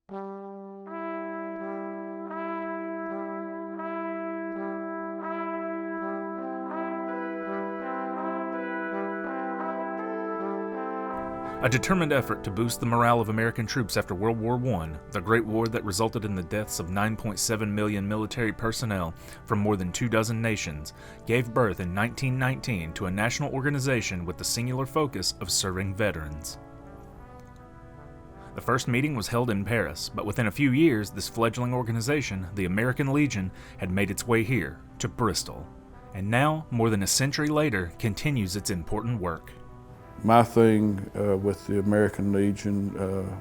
A determined effort to boost the morale of American troops after World War I, the Great War that resulted in the deaths of 9.7 million military personnel from more than 24 nations, gave birth in 1919 to a national organization with the singular focus of serving veterans. The first meeting was held in Paris, but within a few years, this fledgling organization, the American Legion, had made its way here, to Bristol, and now, more than a century later, continues its important work. My thing with the American Legion,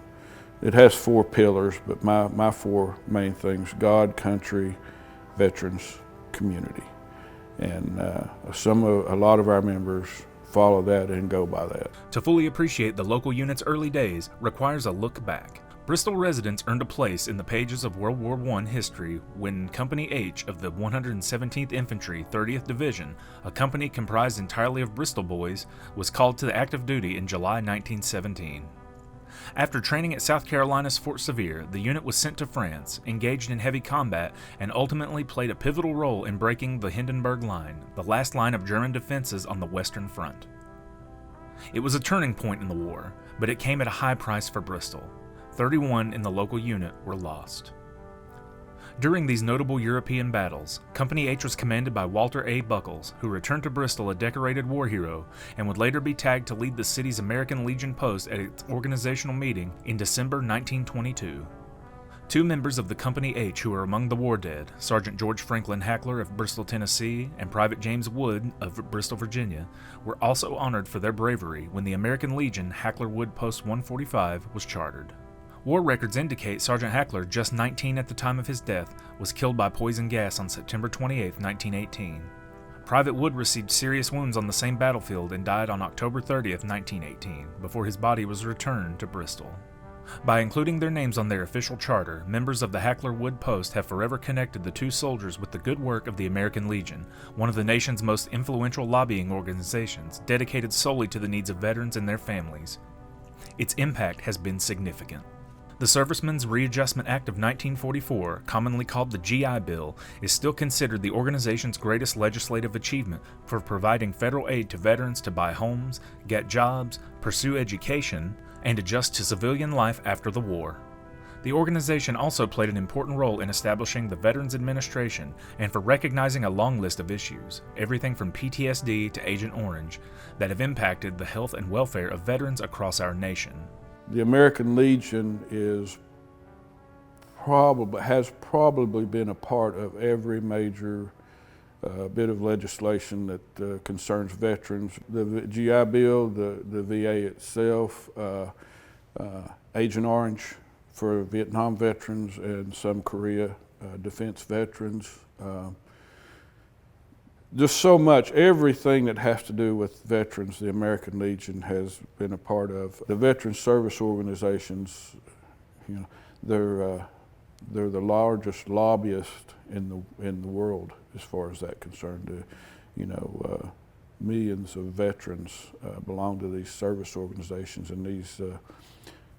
it has 4 pillars, but my 4 main things: God, country, veterans, community. And a lot of our members follow that and go by that. To fully appreciate the local unit's early days requires a look back. Bristol residents earned a place in the pages of World War I history when Company H of the 117th Infantry, 30th Division, a company comprised entirely of Bristol boys, was called to active duty in July 1917. After training at South Carolina's Fort Sevier, the unit was sent to France, engaged in heavy combat, and ultimately played a pivotal role in breaking the Hindenburg Line, the last line of German defenses on the Western Front. It was a turning point in the war, but it came at a high price for Bristol. 31 in the local unit were lost. During these notable European battles, Company H was commanded by Walter A. Buckles, who returned to Bristol a decorated war hero and would later be tagged to lead the city's American Legion post at its organizational meeting in December 1922. 2 members of the Company H who were among the war dead, Sergeant George Franklin Hackler of Bristol, Tennessee, and Private James Wood of Bristol, Virginia, were also honored for their bravery when the American Legion Hackler-Wood Post 145 was chartered. War records indicate Sergeant Hackler, just 19 at the time of his death, was killed by poison gas on September 28, 1918. Private Wood received serious wounds on the same battlefield and died on October 30, 1918, before his body was returned to Bristol. By including their names on their official charter, members of the Hackler-Wood Post have forever connected the 2 soldiers with the good work of the American Legion, one of the nation's most influential lobbying organizations, dedicated solely to the needs of veterans and their families. Its impact has been significant. The Servicemen's Readjustment Act of 1944, commonly called the GI Bill, is still considered the organization's greatest legislative achievement for providing federal aid to veterans to buy homes, get jobs, pursue education, and adjust to civilian life after the war. The organization also played an important role in establishing the Veterans Administration and for recognizing a long list of issues, everything from PTSD to Agent Orange, that have impacted the health and welfare of veterans across our nation. The American Legion has probably been a part of every major bit of legislation that concerns veterans. The GI Bill, the VA itself, Agent Orange for Vietnam veterans and some Korea defense veterans. Just so much, everything that has to do with veterans, the American Legion has been a part of. The veteran service organizations, they're the largest lobbyists in the world as far as that concerned. Millions of veterans belong to these service organizations, and these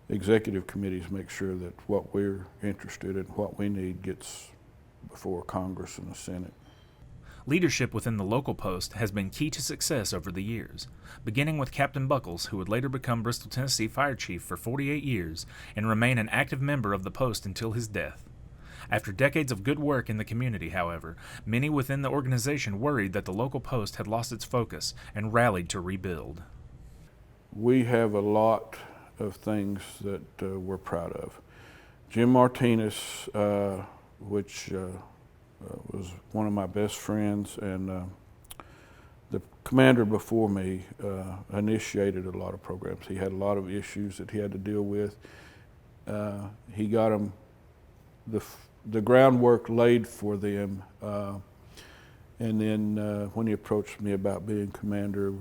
executive committees make sure that what we're interested in, what we need, gets before Congress and the Senate. Leadership within the local post has been key to success over the years, beginning with Captain Buckles, who would later become Bristol, Tennessee Fire Chief for 48 years and remain an active member of the post until his death. After decades of good work in the community, however, many within the organization worried that the local post had lost its focus and rallied to rebuild. We have a lot of things that we're proud of. Jim Martinez, which was one of my best friends, and the commander before me initiated a lot of programs. He had a lot of issues that he had to deal with. He got them, the groundwork laid for them, and then when he approached me about being commander,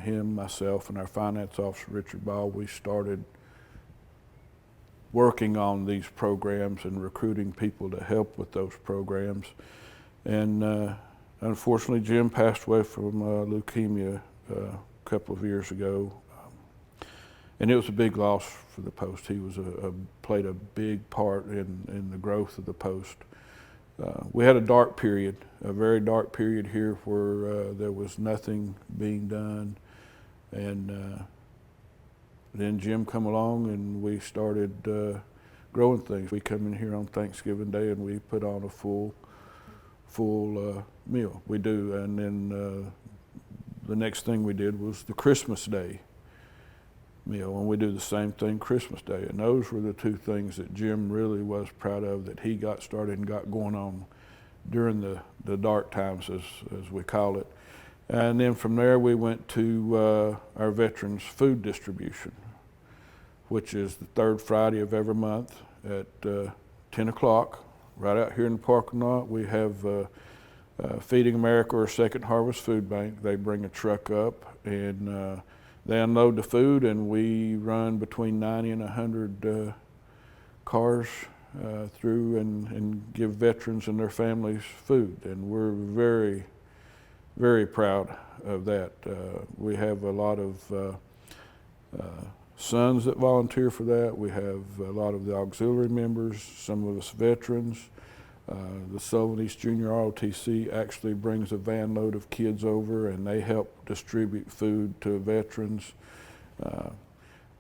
him, myself, and our finance officer, Richard Ball, we started working on these programs and recruiting people to help with those programs. And unfortunately, Jim passed away from leukemia a couple of years ago. and it was a big loss for the post. He was played a big part in the growth of the post. We had a dark period, a very dark period here where there was nothing being done, and then Jim come along and we started growing things. We come in here on Thanksgiving Day and we put on a full meal. We do, and then the next thing we did was the Christmas Day meal, and we do the same thing Christmas Day. And those were the two things that Jim really was proud of, that he got started and got going on during the dark times, as we call it. And then from there we went to our veterans food distribution, which is the third Friday of every month at 10 o'clock, right out here in the parking lot. We have Feeding America or Second Harvest Food Bank. They bring a truck up and they unload the food, and we run between 90 and 100 cars through and give veterans and their families food. And we're very, very proud of that. We have a lot of sons that volunteer for that. We have a lot of the auxiliary members, some of us veterans. The Sullivan East Junior ROTC actually brings a van load of kids over, and they help distribute food to veterans.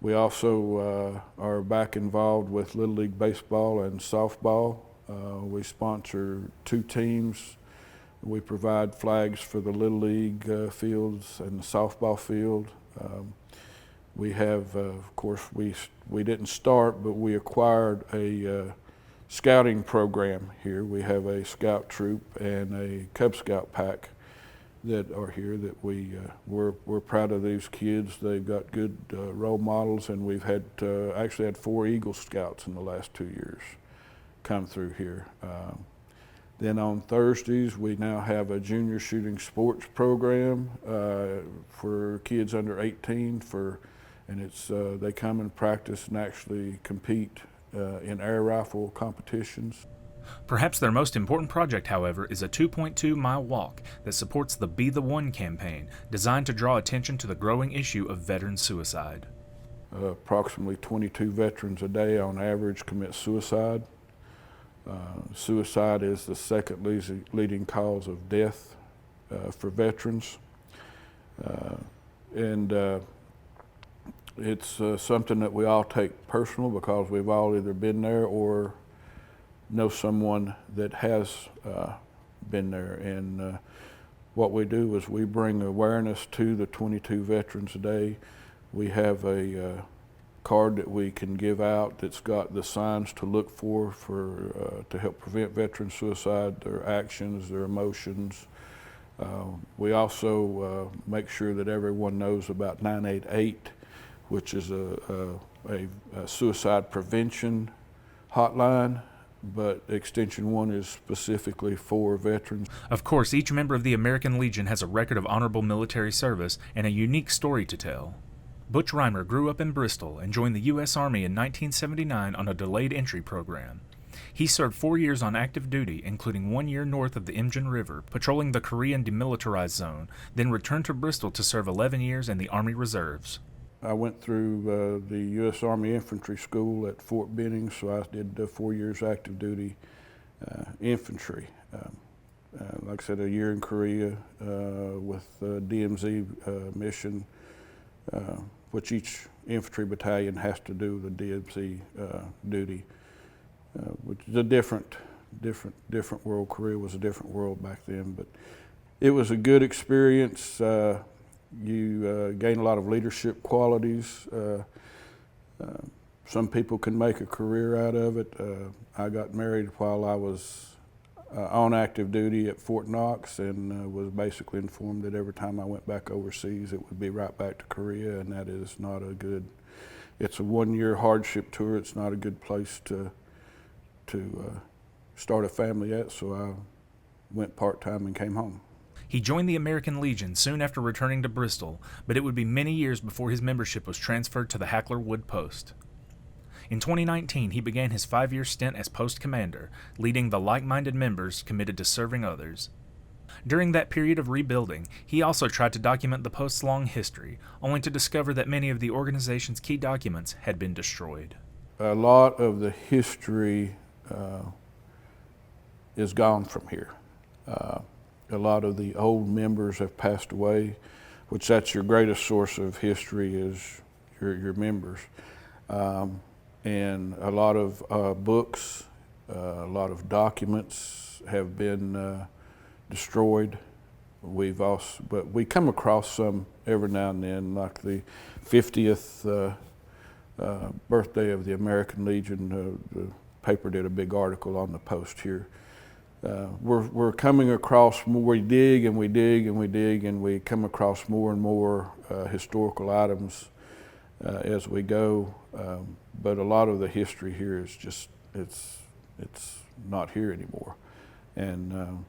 We also are back involved with Little League Baseball and softball. We sponsor 2 teams. We provide flags for the Little League fields and the softball field. We have, of course, we didn't start, but we acquired a scouting program here. We have a scout troop and a Cub Scout pack that are here that we're proud of these kids. They've got good role models, and we've had actually had 4 Eagle Scouts in the last 2 years come through here. Then on Thursdays, we now have a junior shooting sports program for kids under 18 and it's they come and practice and actually compete in air rifle competitions. Perhaps their most important project, however, is a 2.2-mile walk that supports the Be the One campaign, designed to draw attention to the growing issue of veteran suicide. Approximately 22 veterans a day on average commit suicide. Suicide is the second leading cause of death for veterans. It's something that we all take personal because we've all either been there or know someone that has been there. And what we do is we bring awareness to the 22 veterans a day. We have a card that we can give out that's got the signs to look for to help prevent veteran suicide, their actions, their emotions. We also make sure that everyone knows about 988, which is a suicide prevention hotline, but Extension 1 is specifically for veterans. Of course, each member of the American Legion has a record of honorable military service and a unique story to tell. Butch Reimer grew up in Bristol and joined the U.S. Army in 1979 on a delayed entry program. He served 4 years on active duty, including 1 year north of the Imjin River, patrolling the Korean Demilitarized Zone, then returned to Bristol to serve 11 years in the Army Reserves. I went through the U.S. Army Infantry School at Fort Benning, so I did 4 years active duty infantry. Like I said, a year in Korea with DMZ mission, which each infantry battalion has to do the DMZ duty, which is a different world. Korea was a different world back then, but it was a good experience. You gain a lot of leadership qualities. Some people can make a career out of it. I got married while I was on active duty at Fort Knox, and was basically informed that every time I went back overseas, it would be right back to Korea, and that is not a good, it's a 1-year hardship tour. It's not a good place to start a family at, so I went part-time and came home. He joined the American Legion soon after returning to Bristol, but it would be many years before his membership was transferred to the Hackler-Wood post. In 2019, he began his 5-year stint as post commander, leading the like-minded members committed to serving others. During that period of rebuilding, he also tried to document the post's long history, only to discover that many of the organization's key documents had been destroyed. A lot of the history is gone from here. A lot of the old members have passed away, which that's your greatest source of history is your members. And a lot of books, a lot of documents have been destroyed. But we come across some every now and then, like the 50th birthday of the American Legion. The paper did a big article on the post here. We're coming across more. We dig and we dig and we dig, and we come across more and more historical items as we go. But a lot of the history here is just it's not here anymore, and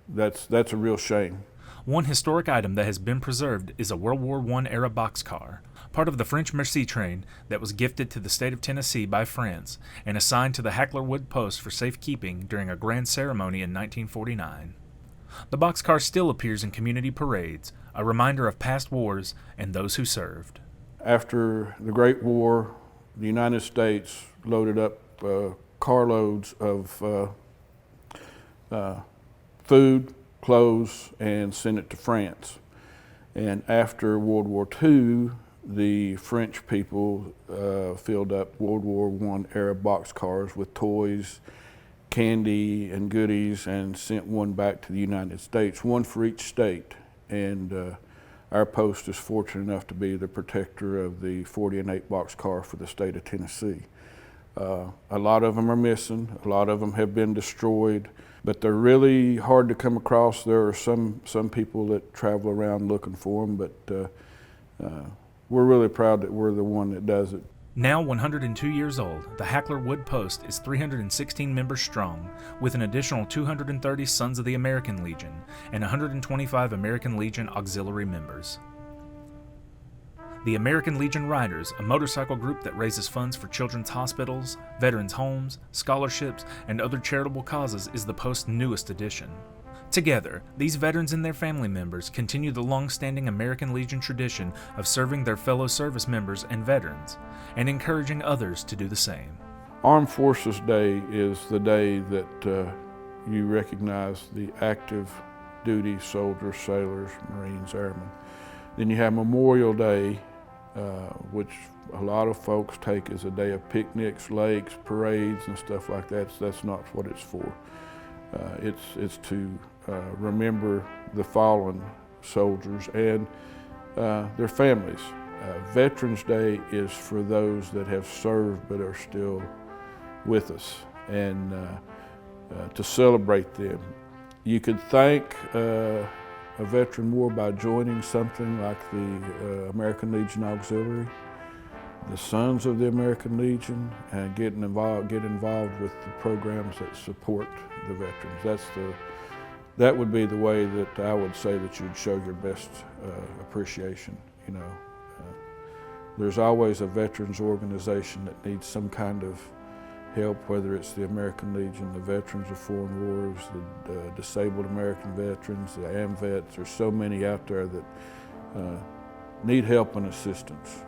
that's a real shame. One historic item that has been preserved is a World War I era boxcar, part of the French Merci train that was gifted to the state of Tennessee by France and assigned to the Hackler-Wood post for safekeeping during a grand ceremony in 1949. The boxcar still appears in community parades, a reminder of past wars and those who served. After the Great War, the United States loaded up carloads of food, clothes, and sent it to France. And after World War II, the French people filled up World War I era boxcars with toys, candy, and goodies, and sent one back to the United States, one for each state. And our post is fortunate enough to be the protector of the 40 and 8 boxcar for the state of Tennessee. A lot of them are missing, a lot of them have been destroyed, but they're really hard to come across. There are some people that travel around looking for them, but we're really proud that we're the one that does it. Now 102 years old, the Hackler-Wood post is 316 members strong, with an additional 230 Sons of the American Legion and 125 American Legion auxiliary members. The American Legion Riders, a motorcycle group that raises funds for children's hospitals, veterans' homes, scholarships, and other charitable causes, is the post's newest addition. Together, these veterans and their family members continue the long-standing American Legion tradition of serving their fellow service members and veterans, and encouraging others to do the same. Armed Forces Day is the day that you recognize the active duty soldiers, sailors, Marines, airmen. Then you have Memorial Day, which a lot of folks take as a day of picnics, lakes, parades, and stuff like that. That's not what it's for. It's to remember the fallen soldiers and their families. Veterans Day is for those that have served but are still with us, and to celebrate them. You could thank a veteran war by joining something like the American Legion Auxiliary, the Sons of the American Legion, and get involved with the programs that support the veterans. That would be the way that I would say that you'd show your best appreciation. You know, there's always a veterans organization that needs some kind of help, whether it's the American Legion, the Veterans of Foreign Wars, the Disabled American Veterans, the AMVETS. There's so many out there that need help and assistance.